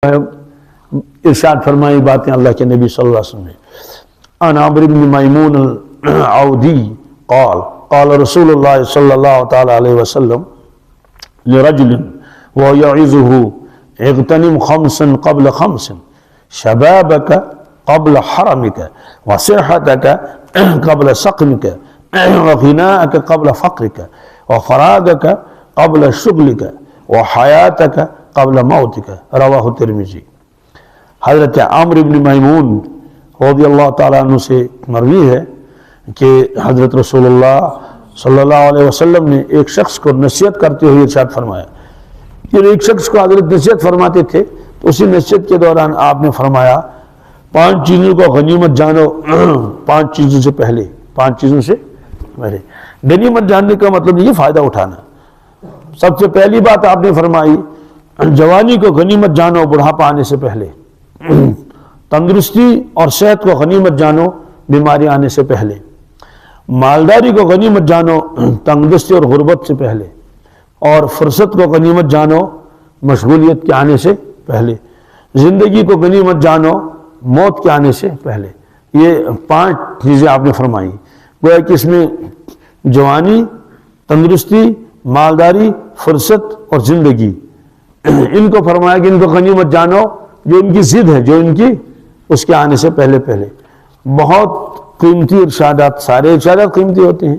ارشاد فرمائی باتیں اللہ کے نبی صلی اللہ علیہ وسلم نے. عن عمرو بن میمون العودی قال قال رسول اللہ صلی اللہ تعالی علیہ وسلم لرجل ويعظه اغتنم خمسا قبل خمس شبابك قبل حرمك وصحتك قبل سقمك وغناءك قبل فقرك وفراغك قبل شغلك وحياتك قبل موتك رواہ ترمذی. حضرت عمرو بن میمون رضی اللہ تعالیٰ عنہ سے مروی ہے کہ حضرت رسول اللہ صلی اللہ علیہ وسلم نے ایک شخص کو نصیحت کرتے ہوئے ارشاد فرمایا. کہ ایک شخص کو حضرت نصیحت فرماتے تھے تو اسی نصیحت کے دوران آپ نے فرمایا 5 چیزوں کو غنیمت جانو. 5 چیزوں سے پہلے غنیمت جاننے کا مطلب یہ فائدہ اٹھانا. سب سے پہلی بات آپ نے فرمائی جوانی کو غنیمت جانو بڑھاپا آنے سے پہلے. تندرستی اور صحت کو غنیمت جانو بیماری آنے سے پہلے. مالداری کو غنیمت جانو تندرستی اور غربت سے پہلے. اور فرصت کو غنیمت جانو مشغولیت کے آنے سے پہلے. زندگی کو غنیمت جانو موت کے آنے سے پہلے. یہ 5 چیزیں آپ نے فرمائی. گویا کہ اس میں جوانی، تندرستی، مالداری، فرصت اور زندگی، ان کو فرمایا کہ ان کو غنیمت جانو جو ان کی ضد ہے، جو ان کی اس کے آنے سے پہلے. بہت قیمتی ارشادات، سارے ارشادات قیمتی ہوتے ہیں.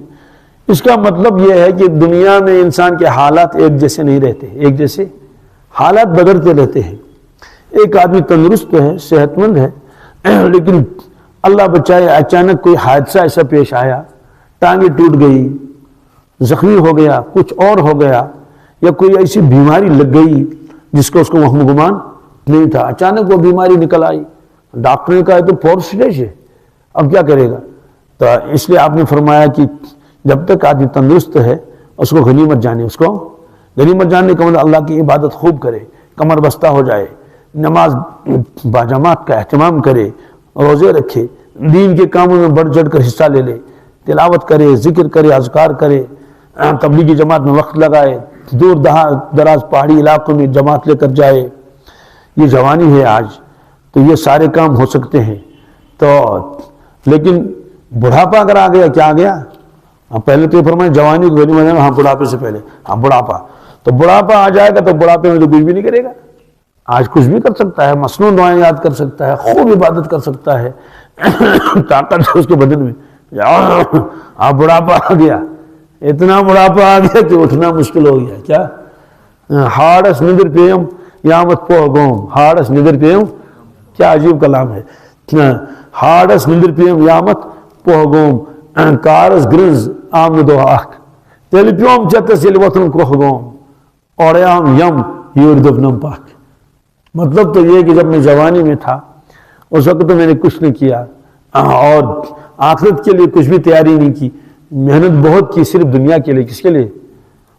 اس کا مطلب یہ ہے کہ دنیا میں انسان کے حالات ایک جیسے نہیں رہتے، ایک جیسے حالات بدلتے رہتے ہیں. ایک آدمی تندرست ہے، صحت مند ہے، لیکن اللہ بچائے اچانک کوئی حادثہ ایسا پیش آیا، ٹانگیں ٹوٹ گئی، زخمی ہو گیا، کچھ اور ہو گیا، یا کوئی ایسی بیماری لگ گئی جس کو اس کو وہم گمان نہیں تھا، اچانک وہ بیماری نکل آئی. ڈاکٹر نے کہا تو 4 سٹیج ہے، اب کیا کرے گا؟ تو اس لیے آپ نے فرمایا کہ جب تک آدمی تندرست ہے اس کو غنیمت جانے. اس کو غنیمت جاننے کا مطلب اللہ کی عبادت خوب کرے، کمر بستہ ہو جائے، نماز باجماعت کا اہتمام کرے، روزے رکھے، دین کے کاموں میں بڑھ چڑھ کر حصہ لے لے، تلاوت کرے، ذکر کرے، اذکار کرے، تبلیغی جماعت میں وقت لگائے، دور دراز پہاڑی علاقوں میں جماعت لے کر جائے. یہ جوانی ہے آج تو یہ سارے کام ہو سکتے ہیں. تو لیکن بڑھاپا اگر آ گیا، کیا آ گیا؟ پہلے تو یہ فرمائے جوانی کو غنیمت جانو، ہاں بڑھاپے سے پہلے، ہاں بڑھاپا. تو بڑھاپا آ جائے گا تو بڑھاپے میں تو کچھ بھی نہیں کرے گا. آج کچھ بھی کر سکتا ہے، مصنوع دعائیں یاد کر سکتا ہے، خوب عبادت کر سکتا ہے، طاقت ہے اس کے بدن میں. بڑھاپا آ گیا، اتنا بڑھاپا آ گیا کہ اٹھنا مشکل ہو گیا. کیا ہاڑس ندر پیم یامت پوہ گوم. ہاڑس ندر پیم، کیا عجیب کلام ہے. ہاڑس ندر پیم یامت پوہ گوم کارس گرنز آمد و آخ تیل پیوم چتس یل وطن کوہ گوم اوڑیام یم یوردبنم پاک. مطلب تو یہ کہ جب میں جوانی میں تھا اس وقت تو میں نے کچھ نہیں کیا اور آخرت کے لیے کچھ بھی تیاری نہیں کی. محنت بہت کی صرف دنیا کے لیے. کس کے لیے؟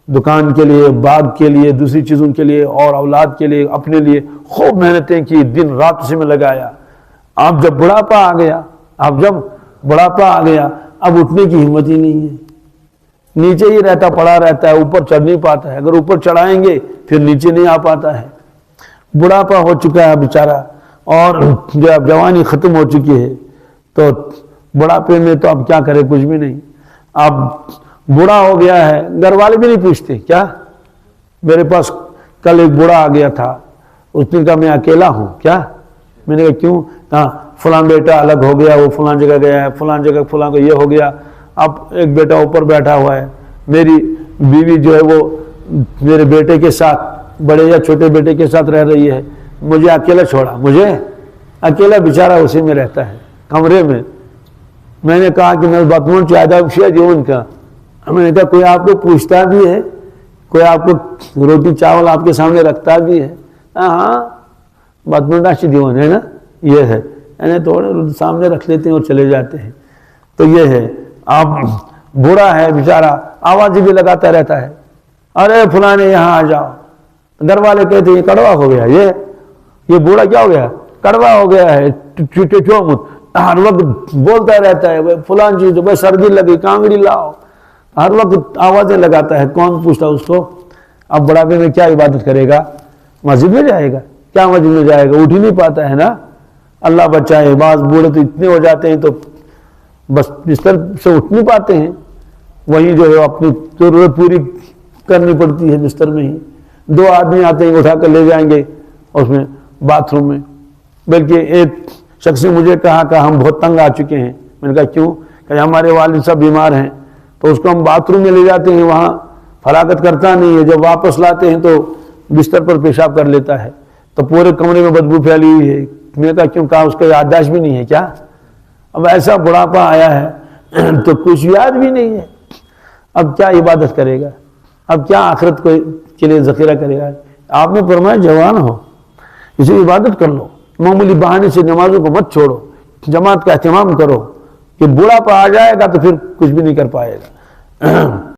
دکان کے لیے، باغ کے لیے، دوسری چیزوں کے لیے، اور اولاد کے لیے، اپنے لیے خوب محنتیں کی، دن رات اسی میں لگایا. اب جب بڑھاپا آ گیا اب اٹھنے کی ہمت ہی نہیں ہے. نیچے ہی پڑا رہتا ہے، اوپر چڑھ نہیں پاتا ہے. اگر اوپر چڑھائیں گے پھر نیچے نہیں آ پاتا ہے. بڑھاپا ہو چکا ہے بیچارہ، اور جو اب جوانی ختم ہو چکی ہے تو بڑھاپے میں تو اب کیا کرے؟ کچھ بھی نہیں. اب بوڑھا ہو گیا ہے، گھر والے بھی نہیں پوچھتے. کیا میرے پاس کل ایک بوڑھا آ گیا تھا، اس نے کہا میں اکیلا ہوں. کیا؟ میں نے کہا کیوں؟ کہا فلاں بیٹا الگ ہو گیا، وہ فلاں جگہ گیا ہے، فلاں جگہ فلاں کو یہ ہو گیا. اب ایک بیٹا اوپر بیٹھا ہوا ہے، میری بیوی جو ہے وہ میرے بیٹے کے ساتھ، بڑے یا چھوٹے بیٹے کے ساتھ رہ رہی ہے، مجھے اکیلا چھوڑا. مجھے اکیلا بیچارہ اسی میں رہتا ہے کمرے میں. میں نے کہا کہ میں باتوں چاہتا جیون کا. میں نے کہا کوئی آپ کو پوچھتا بھی ہے؟ کوئی آپ کو روٹی چاول آپ کے سامنے رکھتا بھی ہے؟ ہاں باتوں جیون ہے نا، یہ ہے. یعنی تھوڑے سامنے رکھ لیتے ہیں اور چلے جاتے ہیں. تو یہ ہے. اب بوڑھا ہے بیچارہ، آوازیں بھی لگاتا رہتا ہے، ارے فلاں یہاں آ جاؤ. گھر والے کہتے ہیں یہ کڑوا ہو گیا، یہ بوڑھا کیا ہو گیا؟ کڑوا ہو گیا ہے. ہر وقت بولتا رہتا ہے فلاں چیز، سردی لگی کانگڑی لاؤ، ہر وقت آوازیں لگاتا ہے. کون پوچھتا اس کو؟ اب بڑھاپے میں کیا عبادت کرے گا؟ مسجد میں جائے گا؟ کیا مسجد میں جائے گا؟ اٹھ ہی نہیں پاتا ہے نا، اللہ بچائے. بعض بوڑھے تو اتنے ہو جاتے ہیں تو بس بستر سے اٹھ نہیں پاتے ہیں، وہی جو ہے اپنی ضرورت پوری کرنی پڑتی ہے بستر میں ہی. 2 آدمی آتے ہیں اٹھا کر لے جائیں گے اس میں باتھ روم میں. بلکہ ایک شخص نے مجھے کہا کہ ہم بہت تنگ آ چکے ہیں. میں نے کہا کیوں؟ کہ ہمارے والد صاحب بیمار ہیں تو اس کو ہم باتھ روم میں لے جاتے ہیں، وہاں فراغت کرتا نہیں ہے، جب واپس لاتے ہیں تو بستر پر پیشاب کر لیتا ہے، تو پورے کمرے میں بدبو پھیلی ہوئی ہے. میں نے کہا کیوں؟ کہا اس کا یادداشت بھی نہیں ہے کیا؟ اب ایسا بڑھاپا آیا ہے تو کچھ یاد بھی نہیں ہے. اب کیا عبادت کرے گا؟ اب کیا آخرت کے لیے ذخیرہ کرے گا؟ آپ نے فرمایا جوان ہو اسے عبادت کر لو، معمولی بہانے سے نمازوں کو مت چھوڑو، جماعت کا اہتمام کرو، کہ بوڑھاپا آ جائے گا تو پھر کچھ بھی نہیں کر پائے گا.